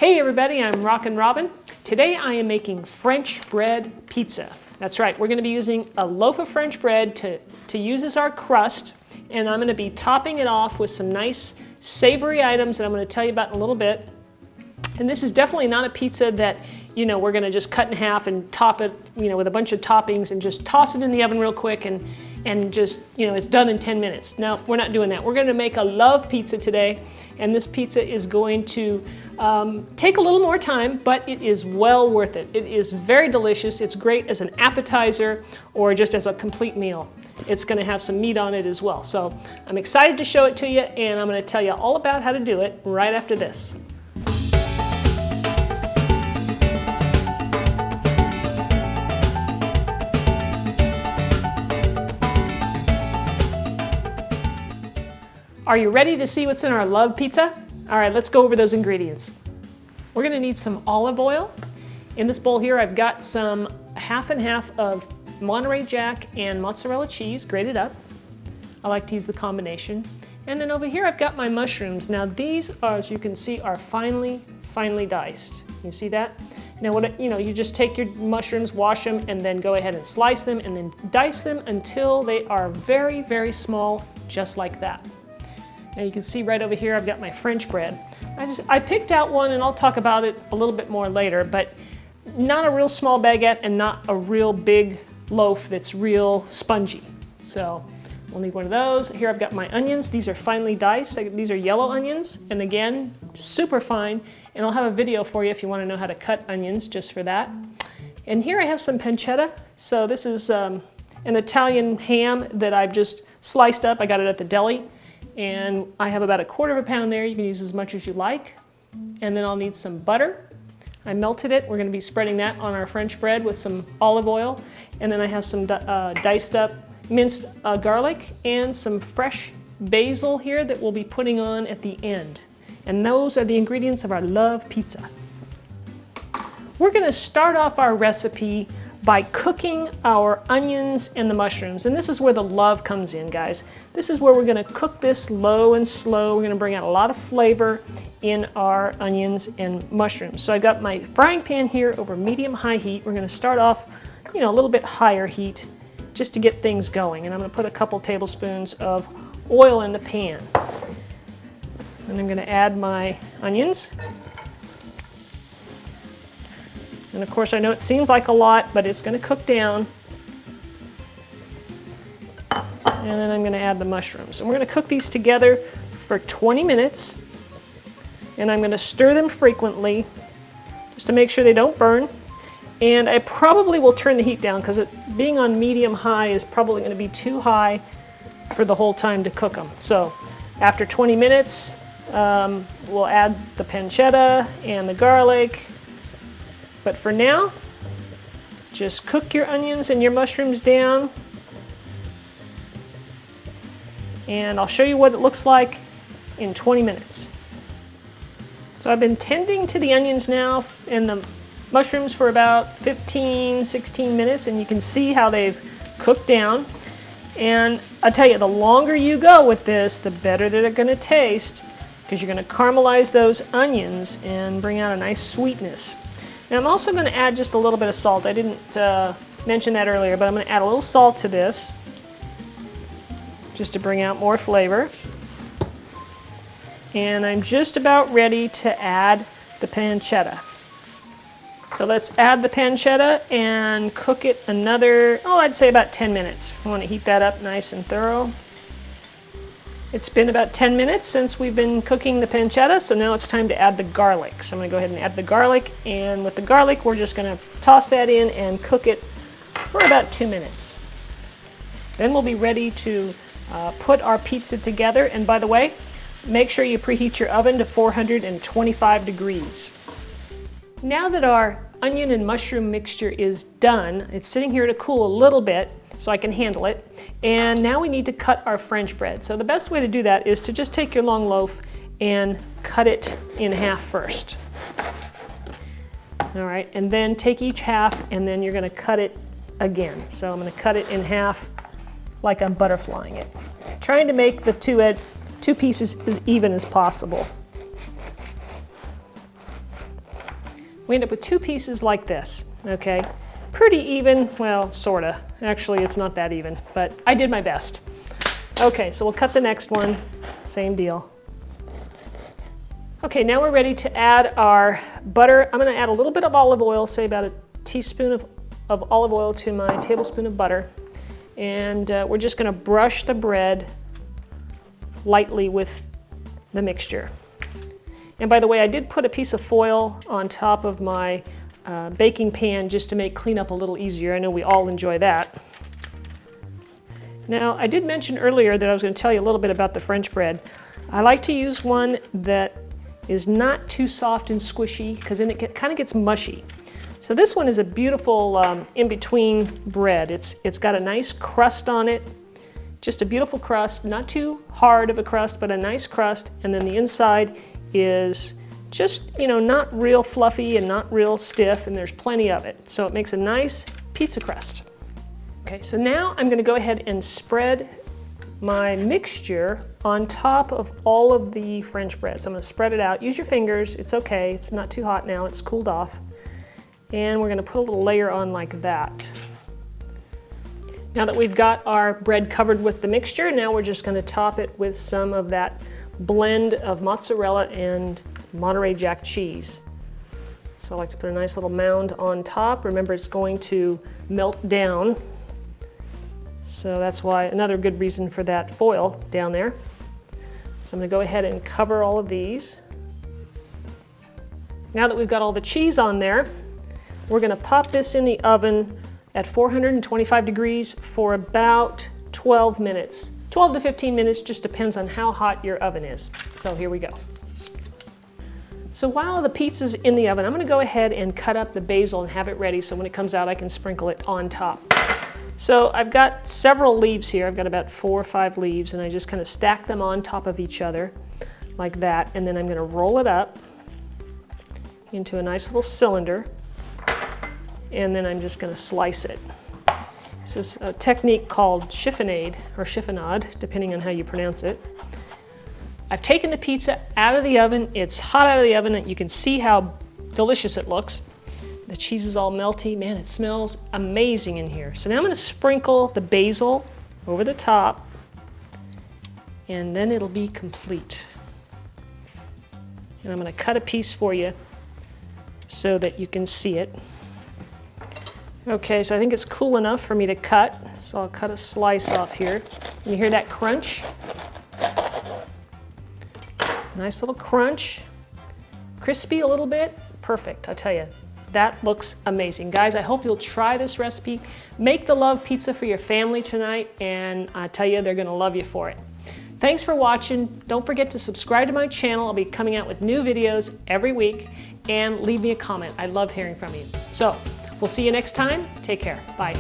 Hey everybody, I'm Rockin' Robin. Today I am making French bread pizza. That's right, we're going to be using a loaf of French bread to use as our crust, and I'm going to be topping it off with some nice savory items that I'm going to tell you about in a little bit. And this is definitely not a pizza that, we're going to just cut in half and top it, with a bunch of toppings and just toss it in the oven real quick and just, it's done in 10 minutes. No, we're not doing that. We're going to make a love pizza today, and this pizza is going to take a little more time, but it is well worth it. It is very delicious. It's great as an appetizer or just as a complete meal. It's going to have some meat on it as well. So I'm excited to show it to you, and I'm going to tell you all about how to do it right after this. Are you ready to see what's in our love pizza? All right, let's go over those ingredients. We're gonna need some olive oil. In this bowl here, I've got some half and half of Monterey Jack and mozzarella cheese grated up. I like to use the combination. And then over here, I've got my mushrooms. Now these are, as you can see, are finely diced. You see that? Now you just take your mushrooms, wash them, and then go ahead and slice them and then dice them until they are very, very small, just like that. Now you can see right over here I've got my French bread. I picked out one, and I'll talk about it a little bit more later, but not a real small baguette and not a real big loaf that's real spongy. So we'll need one of those. Here I've got my onions. These are finely diced. These are yellow onions, and again, super fine. And I'll have a video for you if you want to know how to cut onions, just for that. And here I have some pancetta. So this is an Italian ham that I've just sliced up. I got it at the deli. And I have about 1/4 pound there. You can use as much as you like. And then I'll need some butter. I melted it. We're going to be spreading that on our French bread with some olive oil. And then I have some diced up minced garlic and some fresh basil here that we'll be putting on at the end. And those are the ingredients of our love pizza. We're going to start off our recipe by cooking our onions and the mushrooms. And this is where the love comes in, guys. This is where we're gonna cook this low and slow. We're gonna bring out a lot of flavor in our onions and mushrooms. So I've got my frying pan here over medium-high heat. We're gonna start off, a little bit higher heat just to get things going. And I'm gonna put a couple tablespoons of oil in the pan. And I'm gonna add my onions. And of course, I know it seems like a lot, but it's going to cook down. And then I'm going to add the mushrooms. And we're going to cook these together for 20 minutes. And I'm going to stir them frequently just to make sure they don't burn. And I probably will turn the heat down because being on medium-high is probably going to be too high for the whole time to cook them. So after 20 minutes, we'll add the pancetta and the garlic. But for now, just cook your onions and your mushrooms down. And I'll show you what it looks like in 20 minutes. So I've been tending to the onions now and the mushrooms for about 15, 16 minutes, and you can see how they've cooked down. And I tell you, the longer you go with this, the better that they're going to taste, because you're going to caramelize those onions and bring out a nice sweetness. Now I'm also going to add just a little bit of salt. I didn't mention that earlier, but I'm going to add a little salt to this just to bring out more flavor. And I'm just about ready to add the pancetta. So let's add the pancetta and cook it another, I'd say about 10 minutes. I want to heat that up nice and thorough. It's been about 10 minutes since we've been cooking the pancetta, so now it's time to add the garlic. So I'm going to go ahead and add the garlic, and with the garlic we're just going to toss that in and cook it for about 2 minutes. Then we'll be ready to put our pizza together, and by the way, make sure you preheat your oven to 425 degrees. Now that our onion and mushroom mixture is done, it's sitting here to cool a little bit, so I can handle it. And now we need to cut our French bread. So the best way to do that is to just take your long loaf and cut it in half first. All right, and then take each half and then you're gonna cut it again. So I'm gonna cut it in half like I'm butterflying it. Trying to make the two pieces as even as possible. we end up with 2 pieces like this, okay? Pretty even, well, sorta. Actually, it's not that even, but I did my best. Okay, so we'll cut the next one, same deal. Okay, now we're ready to add our butter. I'm gonna add a little bit of olive oil, say about a teaspoon of olive oil to my tablespoon of butter. And we're just gonna brush the bread lightly with the mixture. And by the way, I did put a piece of foil on top of my baking pan just to make cleanup a little easier. I know we all enjoy that. Now, I did mention earlier that I was going to tell you a little bit about the French bread. I like to use one that is not too soft and squishy, because then it kind of gets mushy. So this one is a beautiful in-between bread. It's got a nice crust on it, just a beautiful crust, not too hard of a crust, but a nice crust, and then the inside is just, you know, not real fluffy and not real stiff, and there's plenty of it. So it makes a nice pizza crust. Okay, so now I'm going to go ahead and spread my mixture on top of all of the French bread. So I'm going to spread it out. Use your fingers, it's okay, it's not too hot now, it's cooled off. And we're going to put a little layer on like that. Now that we've got our bread covered with the mixture, now we're just going to top it with some of that blend of mozzarella and Monterey Jack cheese. So I like to put a nice little mound on top. Remember, it's going to melt down. So that's why, another good reason for that foil down there. So I'm going to go ahead and cover all of these. Now that we've got all the cheese on there, we're going to pop this in the oven at 425 degrees for about 12 minutes. 12 to 15 minutes, just depends on how hot your oven is. So here we go. So while the pizza's in the oven, I'm going to go ahead and cut up the basil and have it ready so when it comes out I can sprinkle it on top. So I've got several leaves here. I've got about 4 or 5 leaves, and I just kind of stack them on top of each other like that, and then I'm going to roll it up into a nice little cylinder, and then I'm just going to slice it. This is a technique called chiffonade, or chiffonade, depending on how you pronounce it. I've taken the pizza out of the oven. It's hot out of the oven. You can see how delicious it looks. The cheese is all melty. Man, it smells amazing in here. So now I'm going to sprinkle the basil over the top, and then it'll be complete. And I'm going to cut a piece for you so that you can see it. Okay, so I think it's cool enough for me to cut, so I'll cut a slice off here. You hear that crunch? Nice little crunch. Crispy a little bit. Perfect, I tell you. That looks amazing. Guys, I hope you'll try this recipe. Make the love pizza for your family tonight, and I tell you, they're gonna love you for it. Thanks for watching. Don't forget to subscribe to my channel. I'll be coming out with new videos every week, and leave me a comment. I love hearing from you. So, we'll see you next time. Take care. Bye.